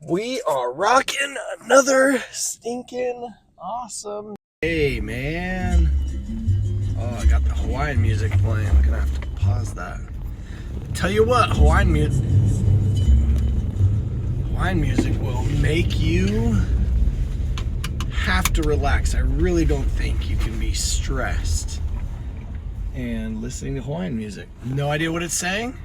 We are rocking another stinking awesome day, man. Oh, I got the Hawaiian music playing. I'm gonna have to pause that. Tell you what, Hawaiian music will make you have to relax. I really don't think you can be stressed and listening to Hawaiian music. No idea what it's saying.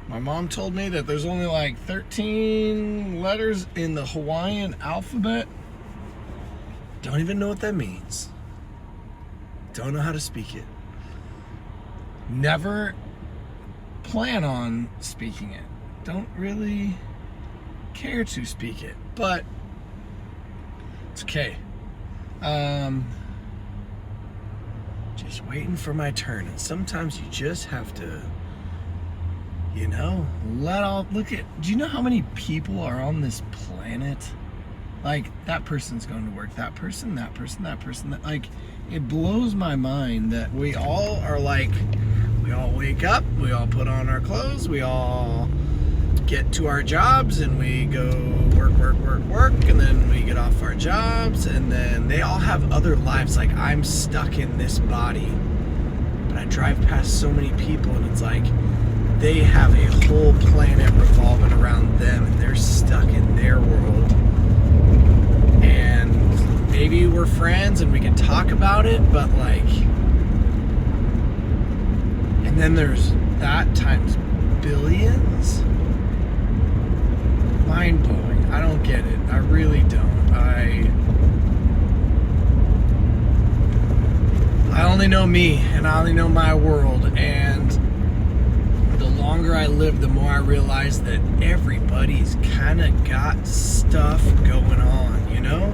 My mom told me that there's only like 13 letters in the Hawaiian alphabet. Don't even know what that means. Don't know how to speak it. Never plan on speaking it. Don't really care to speak it, but it's okay. Just waiting for my turn, and sometimes you just have to, do you know how many people are on this planet? Like, that person's going to work, that person, like, it blows my mind that we all are like, we all wake up, we all put on our clothes, we all get to our jobs, and we go work, and then we get off our jobs, and then they all have other lives. Like, I'm stuck in this body, but I drive past so many people, and it's like, they have a whole planet revolving around them, and they're stuck in their world. And maybe we're friends and we can talk about it, but like, and then there's that times billions. Mind blowing. I don't get it. I really don't. I only know me, and I only know my world, and the longer I live, the more I realize that everybody's kind of got stuff going on, you know?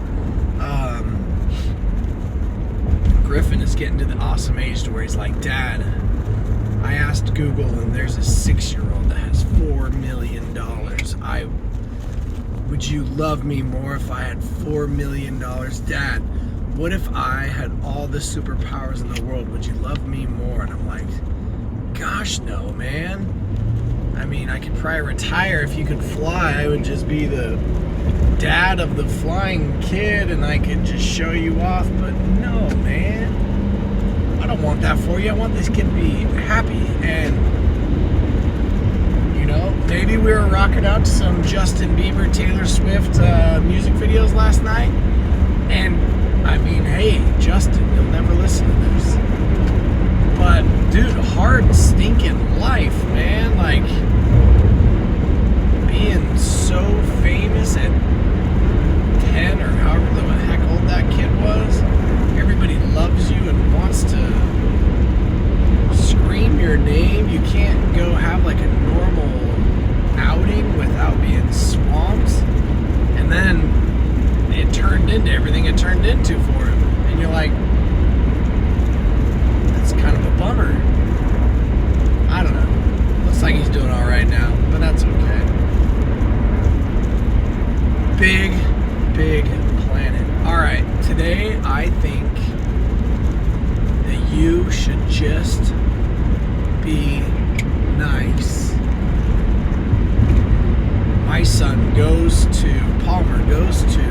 Griffin is getting to the awesome age to where he's like, Dad, I asked Google, and there's a 6-year-old that has $4 million. Would you love me more if I had $4 million? Dad, what if I had all the superpowers in the world? Would you love me more? And I'm like, gosh, no, man. I mean, I could probably retire if you could fly. I would just be the dad of the flying kid, and I could just show you off. But no, man. I don't want that for you. I want this kid to be happy. And, you know, maybe we were rocking out to some Justin Bieber, Taylor Swift music videos last night. And, I mean, hey, Justin, you'll never listen to this. But, dude, hard stinking life, man. Like, being so famous at 10 or however the heck old that kid was. Everybody loves you and wants to scream your name. You can't go have like a normal outing without being swamped. And then it turned into everything it turned into for him. And you're like, kind of a bummer. I don't know. Looks like he's doing all right now, but that's okay. Big planet. All right, today I think that you should just be nice. My son Palmer goes to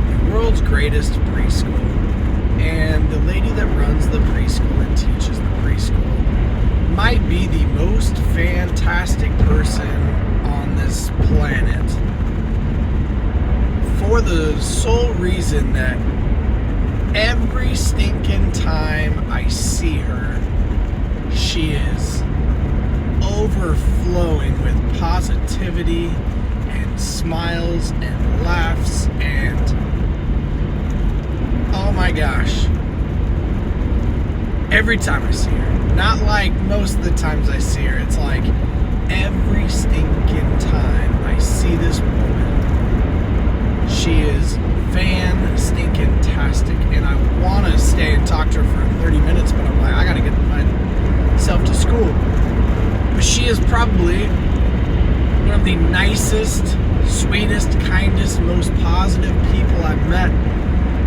the world's greatest preschool. And the lady that runs the preschool and teaches the preschool might be the most fantastic person on this planet, for the sole reason that every stinking time I see her, she is overflowing with positivity and smiles and laughs, and oh my gosh, every time I see her, not like most of the times I see her, it's like every stinking time I see this woman, she is fan-stinking-tastic, and I want to stay and talk to her for 30 minutes, but I'm like, I gotta get myself to school. But she is probably one of the nicest, sweetest, kindest, most positive people I've met.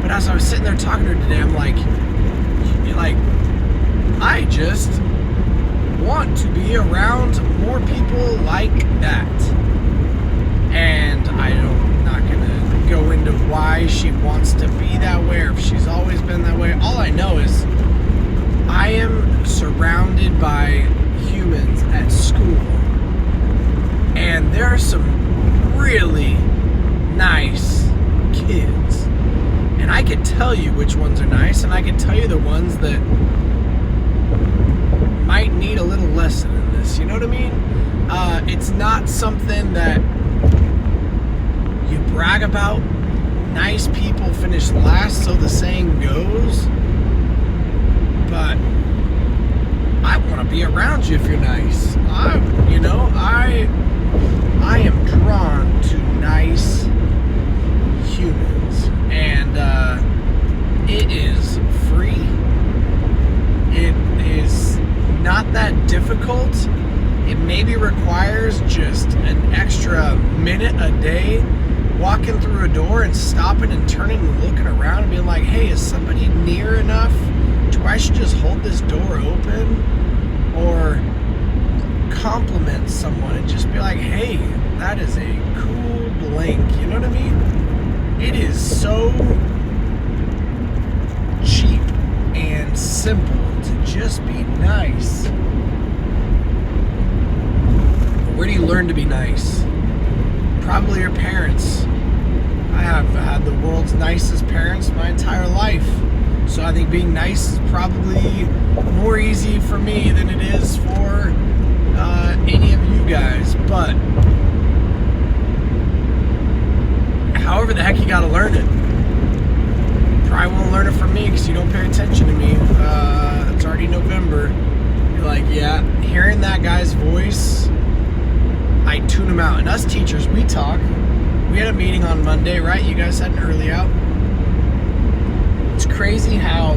But as I was sitting there talking to her today, I'm like, I just want to be around more people like that. And into why she wants to be that way or if she's always been that way. All I know is I am surrounded by humans at school, and there are some really nice kids, and I can tell you which ones are nice, and I can tell you the ones that might need a little lesson in this, you know what I mean? It's not something that you brag about. Nice people finish last, so the saying goes, but I want to be around you if you're nice. I am drawn to nice humans, and it is free. It is not that difficult. It maybe requires just an extra minute a day walking through a door and stopping and turning and looking around and being like, hey, is somebody near enough to where I should just hold this door open? Or compliment someone and just be like, hey, that is a cool blank. You know what I mean? It is so cheap and simple to just be nice. Where do you learn to be nice? Probably your parents. I have had the world's nicest parents my entire life. So I think being nice is probably more easy for me than it is for any of you guys. But however the heck you gotta learn it. Probably won't learn it from me because you don't pay attention to me. It's already November. You're like, yeah, hearing that guy's voice, I tune him out. And us teachers, we talk. We had a meeting on Monday, right? You guys had an early out. It's crazy how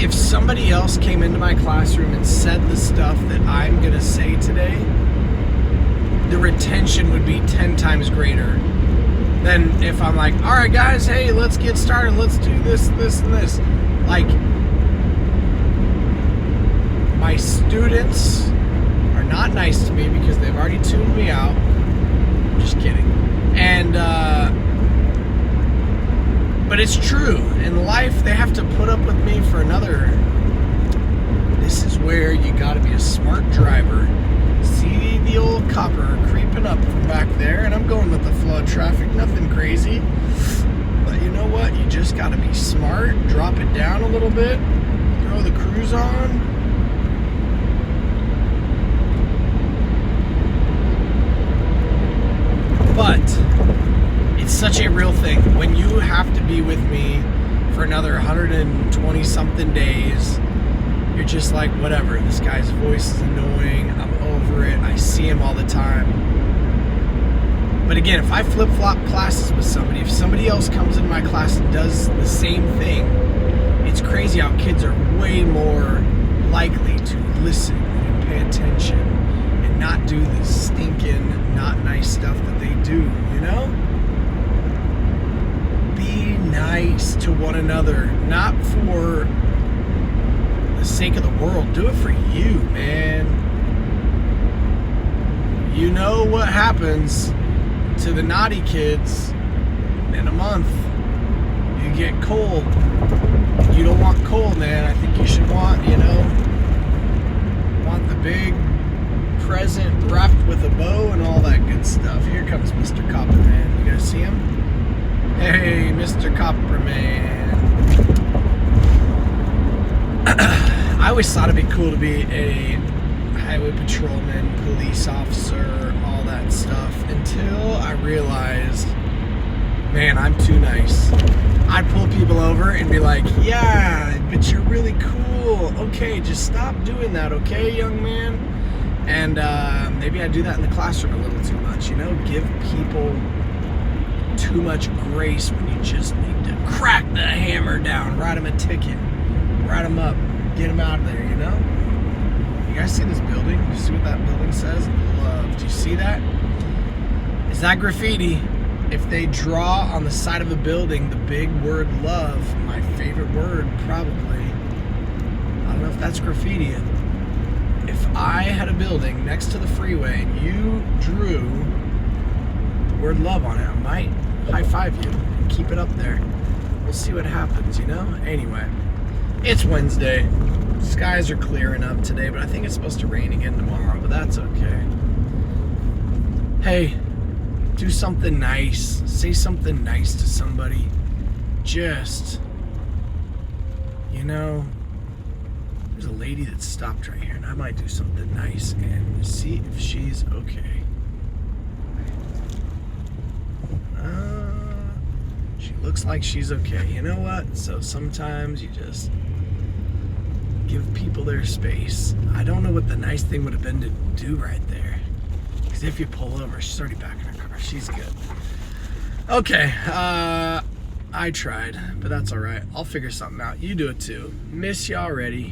if somebody else came into my classroom and said the stuff that I'm going to say today, the retention would be 10 times greater than if I'm like, all right, guys, hey, let's get started. Let's do this, this, and this. Like, my students are not nice to me because they've already tuned me out. Just kidding. And, but it's true. In life, they have to put up with me for another. This is where you gotta be a smart driver. See the old copper creeping up from back there, and I'm going with the flow of traffic, nothing crazy. But you know what? You just gotta be smart, drop it down a little bit, throw the cruise on. But it's such a real thing. When you have to be with me for another 120 something days, you're just like, whatever, this guy's voice is annoying, I'm over it, I see him all the time. But again, if I flip-flop classes with somebody, if somebody else comes in my class and does the same thing, it's crazy how kids are way more likely to listen and pay attention and not do the stinking, not nice stuff that they do, you know? Be nice to one another, not for the sake of the world. Do it for you, man. You know what happens to the naughty kids in a month. You get cold. You don't want cold, man. I think you should want the big present wrapped with a bow and all that good stuff. Here comes Mr. Copperman. You guys see him? Hey, Mr. Copperman. I always thought it'd be cool to be a highway patrolman, police officer, all that stuff, until I realized, man, I'm too nice. I'd pull people over and be like, yeah, but you're really cool. Okay, just stop doing that, okay, young man? And maybe I do that in the classroom a little too much, give people too much grace when you just need to crack the hammer down, write them a ticket, write them up, get them out of there, You guys see this building? You see what that building says? Love. Do you see that? Is that graffiti? If they draw on the side of a building the big word love, my favorite word probably, I don't know if that's graffiti. If I had a building next to the freeway and you drew the word love on it, I might high five you. keep it up there. We'll see what happens, you know? Anyway, it's Wednesday. Skies are clearing up today, but I think it's supposed to rain again tomorrow, but that's okay. Hey, do something nice. Say something nice to somebody. Just, you know, there's a lady that stopped right here, and I might do something nice and see if she's okay. She looks like she's okay. You know what? So sometimes you just give people their space. I don't know what the nice thing would have been to do right there. Because if you pull over, she's already back in her car. She's good. Okay, I tried, but that's all right. I'll figure something out. You do it too. Miss you already.